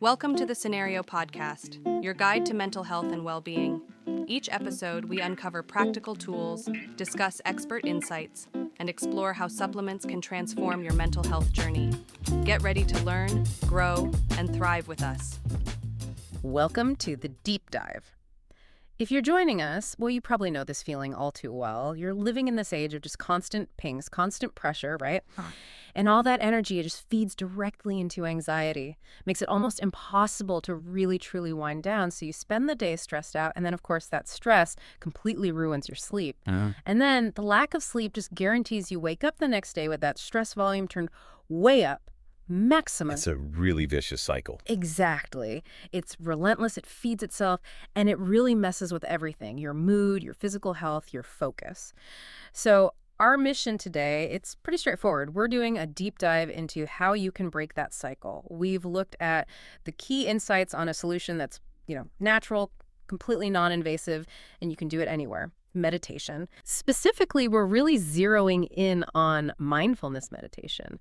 Welcome to the Scenario Podcast, your guide to mental health and well-being. Each episode, we uncover practical tools, discuss expert insights, and explore how supplements can transform your mental health journey. Get ready to learn, grow, and thrive with us. Welcome to the Deep Dive. If you're joining us, well, you probably know this feeling all too well. You're living in this age of just constant pings, constant pressure, right? And all that energy, it just feeds directly into anxiety. Makes it almost impossible to really, truly wind down. So you spend the day stressed out. And then, of course, that stress completely ruins your sleep. And then the lack of sleep just guarantees you wake up the next day with that stress volume turned way up. Maximum. It's a really vicious cycle. Exactly. It's relentless, it feeds itself, and it really messes with everything, your mood, your physical health, your focus. So our mission today, it's pretty straightforward. We're doing a deep dive into how you can break that cycle. We've looked at the key insights on a solution that's, natural, completely non-invasive, and you can do it anywhere. Meditation. Specifically, we're really zeroing in on mindfulness meditation.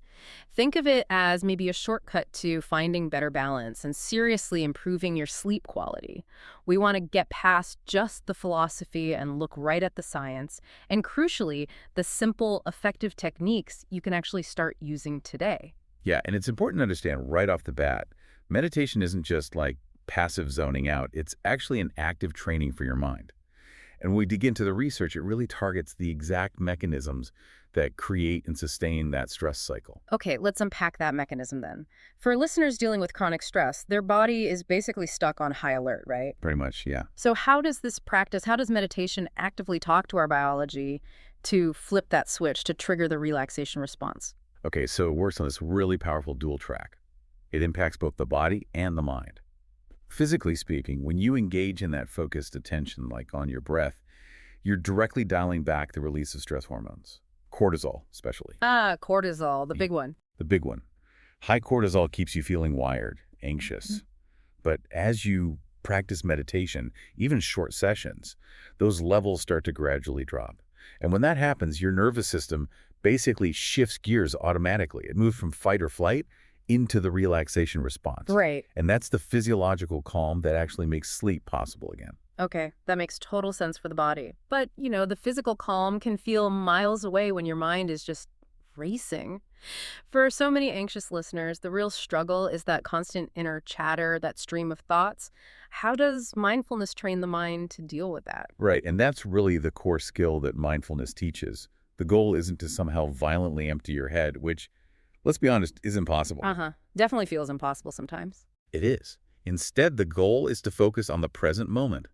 Think of it as maybe a shortcut to finding better balance and seriously improving your sleep quality. We want to get past just the philosophy and look right at the science, and crucially, the simple, effective techniques you can actually start using today. Yeah, and it's important to understand right off the bat, meditation isn't just like passive zoning out. It's actually an active training for your mind. And when we dig into the research, it really targets the exact mechanisms that create and sustain that stress cycle. Okay, let's unpack that mechanism then. For listeners dealing with chronic stress, their body is basically stuck on high alert, right? Pretty much, yeah. So how does meditation actively talk to our biology to flip that switch, to trigger the relaxation response? Okay, so it works on this really powerful dual track. It impacts both the body and the mind. Physically speaking, when you engage in that focused attention, like on your breath, you're directly dialing back the release of stress hormones, cortisol especially. Cortisol, the big one. The big one. High cortisol keeps you feeling wired, anxious. But as you practice meditation, even short sessions, those levels start to gradually drop. And when that happens, your nervous system basically shifts gears automatically. It moves from fight or flight into the relaxation response. Right. And that's the physiological calm that actually makes sleep possible again. Okay, that makes total sense for the body. But, the physical calm can feel miles away when your mind is just racing. For so many anxious listeners, the real struggle is that constant inner chatter, that stream of thoughts. How does mindfulness train the mind to deal with that? Right, and that's really the core skill that mindfulness teaches. The goal isn't to somehow violently empty your head, which, let's be honest, is impossible. Definitely feels impossible sometimes. It is. Instead, the goal is to focus on the present moment.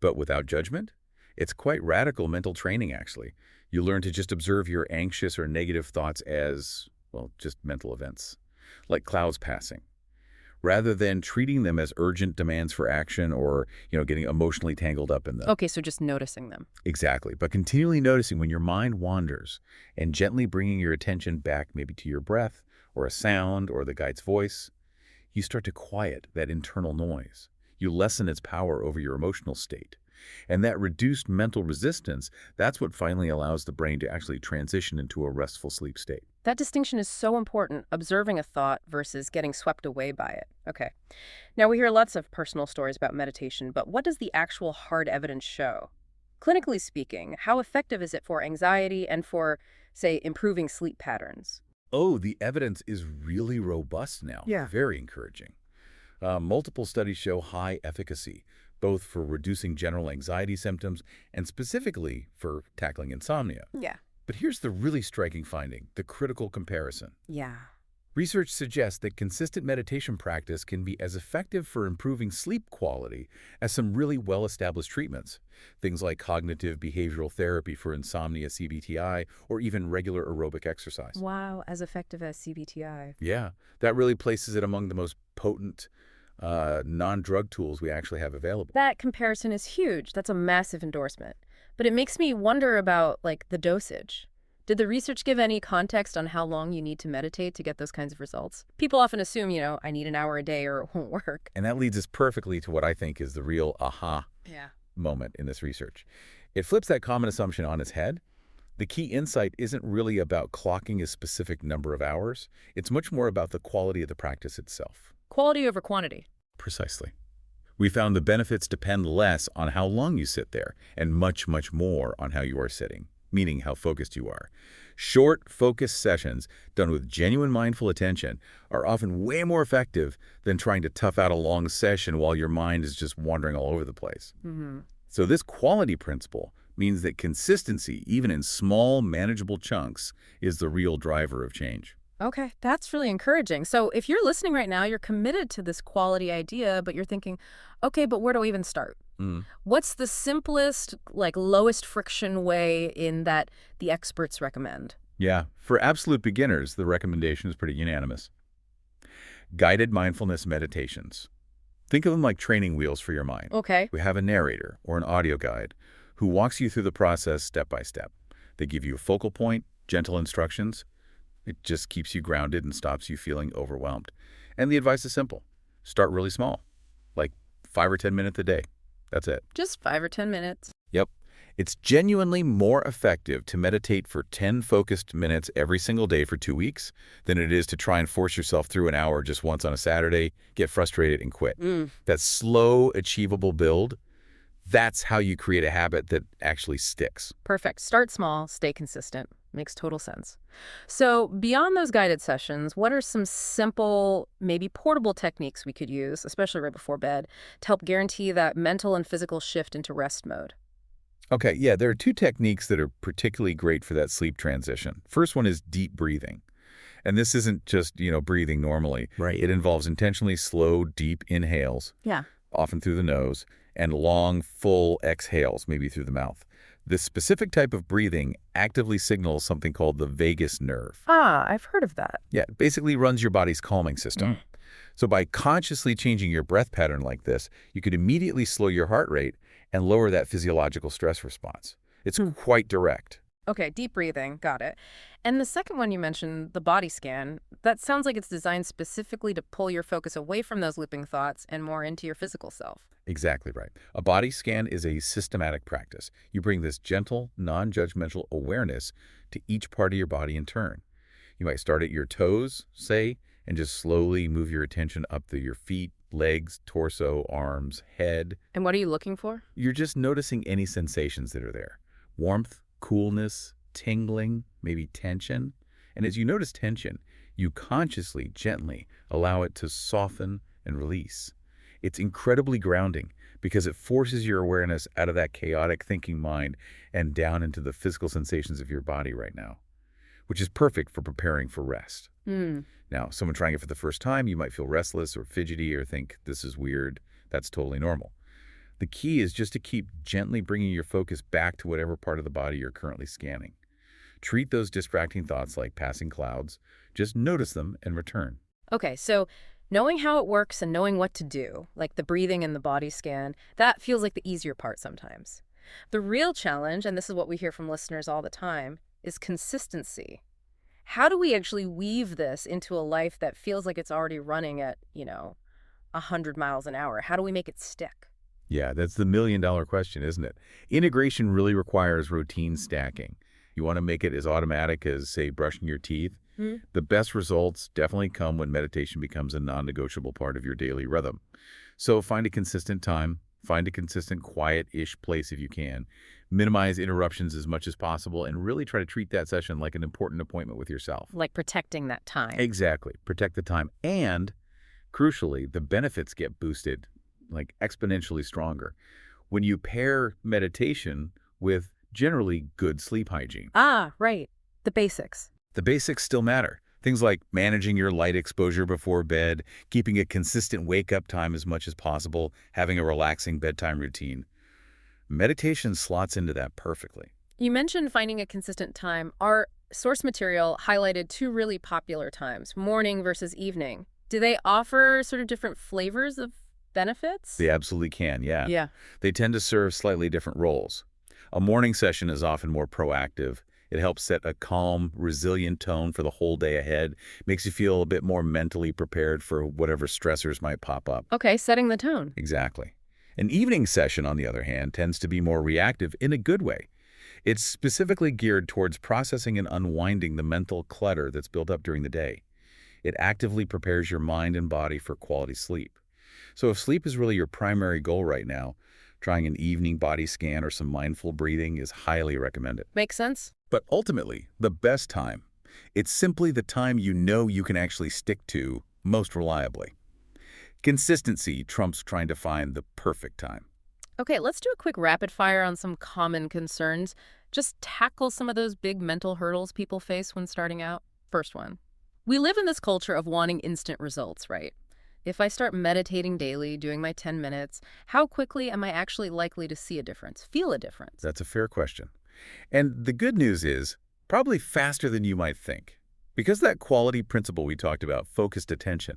But without judgment, it's quite radical mental training, actually. You learn to just observe your anxious or negative thoughts as, just mental events, like clouds passing, rather than treating them as urgent demands for action or, getting emotionally tangled up in them. Okay, so just noticing them. Exactly. But continually noticing when your mind wanders and gently bringing your attention back maybe to your breath or a sound or the guide's voice, you start to quiet that internal noise. You lessen its power over your emotional state. And that reduced mental resistance, that's what finally allows the brain to actually transition into a restful sleep state. That distinction is so important, observing a thought versus getting swept away by it. Okay. Now, we hear lots of personal stories about meditation, but what does the actual hard evidence show? Clinically speaking, how effective is it for anxiety and for, say, improving sleep patterns? Oh, the evidence is really robust now. Yeah. Very encouraging. Multiple studies show high efficacy, both for reducing general anxiety symptoms and specifically for tackling insomnia. Yeah. But here's the really striking finding, the critical comparison. Yeah. Research suggests that consistent meditation practice can be as effective for improving sleep quality as some really well-established treatments. Things like cognitive behavioral therapy for insomnia, CBTI, or even regular aerobic exercise. Wow, as effective as CBTI. Yeah, that really places it among the most potent non-drug tools we actually have available. That comparison is huge. That's a massive endorsement. But it makes me wonder about, the dosage. Did the research give any context on how long you need to meditate to get those kinds of results? People often assume, I need an hour a day or it won't work. And that leads us perfectly to what I think is the real aha moment in this research. It flips that common assumption on its head. The key insight isn't really about clocking a specific number of hours. It's much more about the quality of the practice itself. Quality over quantity. Precisely. We found the benefits depend less on how long you sit there and much, much more on how you are sitting, meaning how focused you are. Short, focused sessions done with genuine mindful attention are often way more effective than trying to tough out a long session while your mind is just wandering all over the place. Mm-hmm. So this quality principle means that consistency, even in small, manageable chunks, is the real driver of change. Okay, that's really encouraging. So if you're listening right now, you're committed to this quality idea, but you're thinking, okay, but where do I even start? Mm. What's the simplest, like lowest friction way in that the experts recommend? Yeah, for absolute beginners, the recommendation is pretty unanimous. Guided mindfulness meditations. Think of them like training wheels for your mind. Okay. We have a narrator or an audio guide who walks you through the process step by step. They give you a focal point, gentle instructions. It just keeps you grounded and stops you feeling overwhelmed. And the advice is simple. Start really small, like 5 or 10 minutes a day. That's it. Just 5 or 10 minutes. Yep. It's genuinely more effective to meditate for 10 focused minutes every single day for 2 weeks than it is to try and force yourself through an hour just once on a Saturday, get frustrated, and quit. That slow, achievable build, that's how you create a habit that actually sticks. Perfect. Start small, stay consistent. Makes total sense. So beyond those guided sessions, what are some simple, maybe portable techniques we could use, especially right before bed, to help guarantee that mental and physical shift into rest mode? Okay, yeah, there are 2 techniques that are particularly great for that sleep transition. First one is deep breathing. And this isn't just, breathing normally. Right. It involves intentionally slow, deep inhales, Yeah. often through the nose, and long, full exhales, maybe through the mouth. This specific type of breathing actively signals something called the vagus nerve. Ah, I've heard of that. Yeah, it basically runs your body's calming system. So by consciously changing your breath pattern like this, you could immediately slow your heart rate and lower that physiological stress response. It's quite direct. Okay, deep breathing. Got it. And the second one you mentioned, the body scan, that sounds like it's designed specifically to pull your focus away from those looping thoughts and more into your physical self. Exactly right. A body scan is a systematic practice. You bring this gentle, non-judgmental awareness to each part of your body in turn. You might start at your toes, say, and just slowly move your attention up through your feet, legs, torso, arms, head. And what are you looking for? You're just noticing any sensations that are there. Warmth, coolness, tingling, maybe tension. And as you notice tension, you consciously, gently allow it to soften and release. It's incredibly grounding because it forces your awareness out of that chaotic thinking mind and down into the physical sensations of your body right now, which is perfect for preparing for rest. Now, someone trying it for the first time, you might feel restless or fidgety or think, this is weird. That's totally normal. The key is just to keep gently bringing your focus back to whatever part of the body you're currently scanning. Treat those distracting thoughts like passing clouds. Just notice them and return. Okay, so knowing how it works and knowing what to do, like the breathing and the body scan, that feels like the easier part sometimes. The real challenge, and this is what we hear from listeners all the time, is consistency. How do we actually weave this into a life that feels like it's already running at, 100 miles an hour? How do we make it stick? Yeah, that's the million-dollar question, isn't it? Integration really requires routine stacking. You want to make it as automatic as, say, brushing your teeth. The best results definitely come when meditation becomes a non-negotiable part of your daily rhythm. So find a consistent time, find a consistent quiet-ish place if you can, minimize interruptions as much as possible, and really try to treat that session like an important appointment with yourself. Like protecting that time. Exactly. Protect the time. And, crucially, the benefits get boosted, like exponentially stronger, when you pair meditation with generally good sleep hygiene. Ah, right. The basics. The basics still matter. Things like managing your light exposure before bed, keeping a consistent wake-up time as much as possible, having a relaxing bedtime routine. Meditation slots into that perfectly. You mentioned finding a consistent time. Our source material highlighted 2 really popular times, morning versus evening. Do they offer sort of different flavors of benefits? They absolutely can, yeah. Yeah. They tend to serve slightly different roles. A morning session is often more proactive. It helps set a calm, resilient tone for the whole day ahead, makes you feel a bit more mentally prepared for whatever stressors might pop up. Okay, setting the tone. Exactly. An evening session, on the other hand, tends to be more reactive in a good way. It's specifically geared towards processing and unwinding the mental clutter that's built up during the day. It actively prepares your mind and body for quality sleep. So if sleep is really your primary goal right now, trying an evening body scan or some mindful breathing is highly recommended. Makes sense? But ultimately, the best time, it's simply the time you know you can actually stick to most reliably. Consistency trumps trying to find the perfect time. Okay, let's do a quick rapid fire on some common concerns. Just tackle some of those big mental hurdles people face when starting out. First one. We live in this culture of wanting instant results, right? If I start meditating daily, doing my 10 minutes, how quickly am I actually likely to see a difference, feel a difference? That's a fair question. And the good news is, probably faster than you might think. Because that quality principle we talked about, focused attention,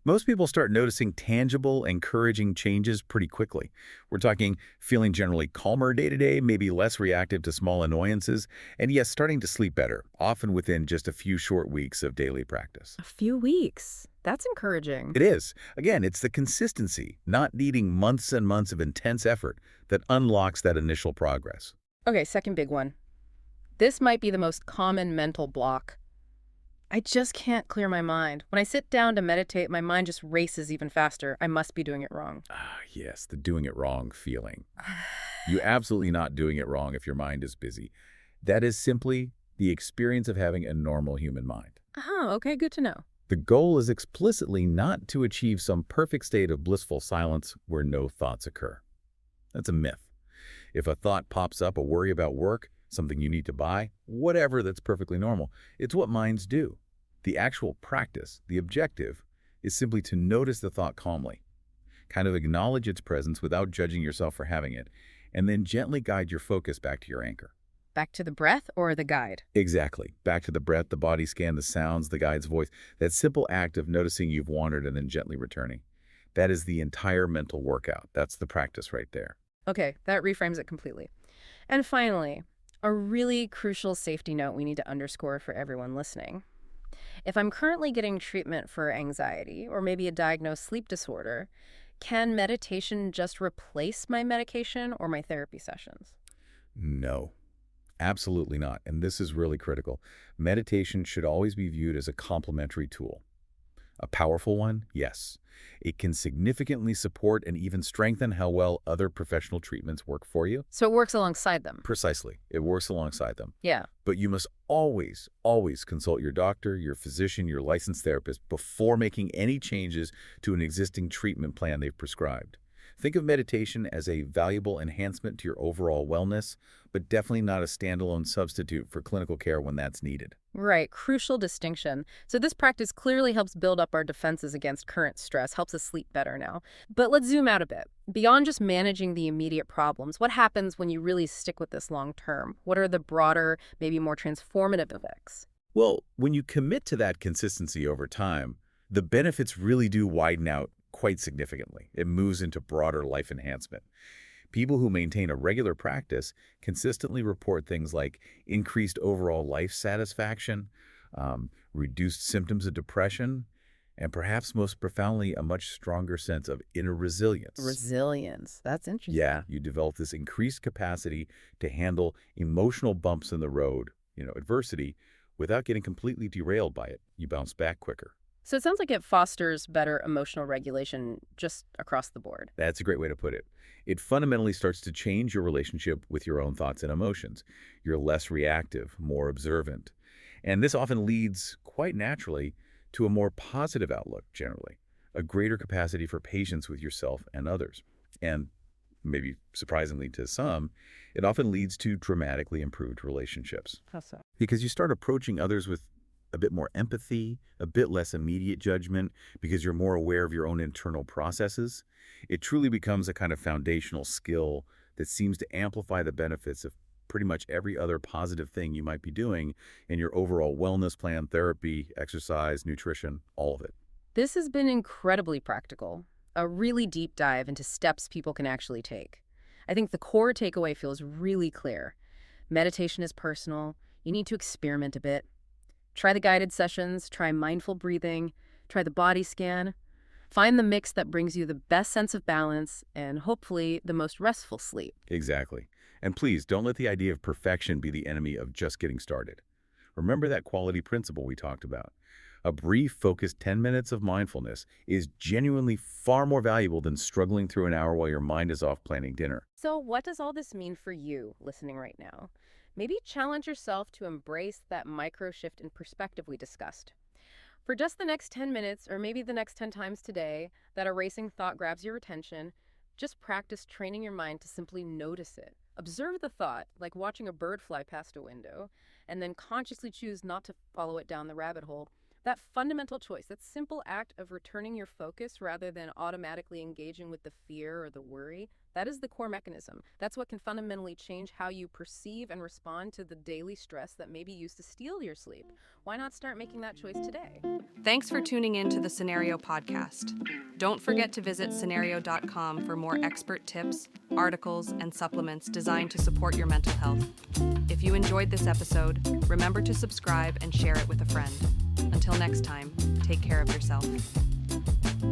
most people start noticing tangible, encouraging changes pretty quickly. We're talking feeling generally calmer day to day, maybe less reactive to small annoyances, and yes, starting to sleep better, often within just a few short weeks of daily practice. A few weeks. That's encouraging. It is. Again, it's the consistency, not needing months and months of intense effort, that unlocks that initial progress. Okay, second big one. This might be the most common mental block. I just can't clear my mind. When I sit down to meditate, my mind just races even faster. I must be doing it wrong. Ah, yes, the doing it wrong feeling. You're absolutely not doing it wrong if your mind is busy. That is simply the experience of having a normal human mind. Oh, okay, good to know. The goal is explicitly not to achieve some perfect state of blissful silence where no thoughts occur. That's a myth. If a thought pops up, a worry about work, something you need to buy, whatever, that's perfectly normal. It's what minds do. The actual practice, the objective, is simply to notice the thought calmly, kind of acknowledge its presence without judging yourself for having it, and then gently guide your focus back to your anchor. Back to the breath or the guide? Exactly. Back to the breath, the body scan, the sounds, the guide's voice. That simple act of noticing you've wandered and then gently returning. That is the entire mental workout. That's the practice right there. Okay, that reframes it completely. And finally, a really crucial safety note we need to underscore for everyone listening. If I'm currently getting treatment for anxiety or maybe a diagnosed sleep disorder, can meditation just replace my medication or my therapy sessions? No, absolutely not. And this is really critical. Meditation should always be viewed as a complementary tool. A powerful one? Yes. It can significantly support and even strengthen how well other professional treatments work for you. So it works alongside them? Precisely. It works alongside them. Yeah. But you must always, always consult your doctor, your physician, your licensed therapist before making any changes to an existing treatment plan they've prescribed. Think of meditation as a valuable enhancement to your overall wellness, but definitely not a standalone substitute for clinical care when that's needed. Right, crucial distinction. So this practice clearly helps build up our defenses against current stress, helps us sleep better now. But let's zoom out a bit. Beyond just managing the immediate problems, what happens when you really stick with this long term? What are the broader, maybe more transformative effects? Well, when you commit to that consistency over time, the benefits really do widen out quite significantly. It moves into broader life enhancement. People who maintain a regular practice consistently report things like increased overall life satisfaction, reduced symptoms of depression, and perhaps most profoundly, a much stronger sense of inner resilience. Resilience. That's interesting. Yeah, you develop this increased capacity to handle emotional bumps in the road, adversity, without getting completely derailed by it. You bounce back quicker. So it sounds like it fosters better emotional regulation just across the board. That's a great way to put it. It fundamentally starts to change your relationship with your own thoughts and emotions. You're less reactive, more observant. And this often leads, quite naturally, to a more positive outlook generally, a greater capacity for patience with yourself and others. And maybe surprisingly to some, it often leads to dramatically improved relationships. How so? Because you start approaching others with a bit more empathy, a bit less immediate judgment, because you're more aware of your own internal processes. It truly becomes a kind of foundational skill that seems to amplify the benefits of pretty much every other positive thing you might be doing in your overall wellness plan, therapy, exercise, nutrition, all of it. This has been incredibly practical, a really deep dive into steps people can actually take. I think the core takeaway feels really clear. Meditation is personal. You need to experiment a bit. Try the guided sessions, try mindful breathing, try the body scan. Find the mix that brings you the best sense of balance and hopefully the most restful sleep. Exactly. And please, don't let the idea of perfection be the enemy of just getting started. Remember that quality principle we talked about. A brief, focused 10 minutes of mindfulness is genuinely far more valuable than struggling through an hour while your mind is off planning dinner. So, what does all this mean for you listening right now? Maybe challenge yourself to embrace that micro shift in perspective we discussed. For just the next 10 minutes, or maybe the next 10 times today, that a racing thought grabs your attention, just practice training your mind to simply notice it. Observe the thought, like watching a bird fly past a window, and then consciously choose not to follow it down the rabbit hole. That fundamental choice, that simple act of returning your focus rather than automatically engaging with the fear or the worry, that is the core mechanism. That's what can fundamentally change how you perceive and respond to the daily stress that maybe used to steal your sleep. Why not start making that choice today? Thanks for tuning in to the Scenario Podcast. Don't forget to visit scenario.com for more expert tips, articles, and supplements designed to support your mental health. If you enjoyed this episode, remember to subscribe and share it with a friend. Until next time, take care of yourself.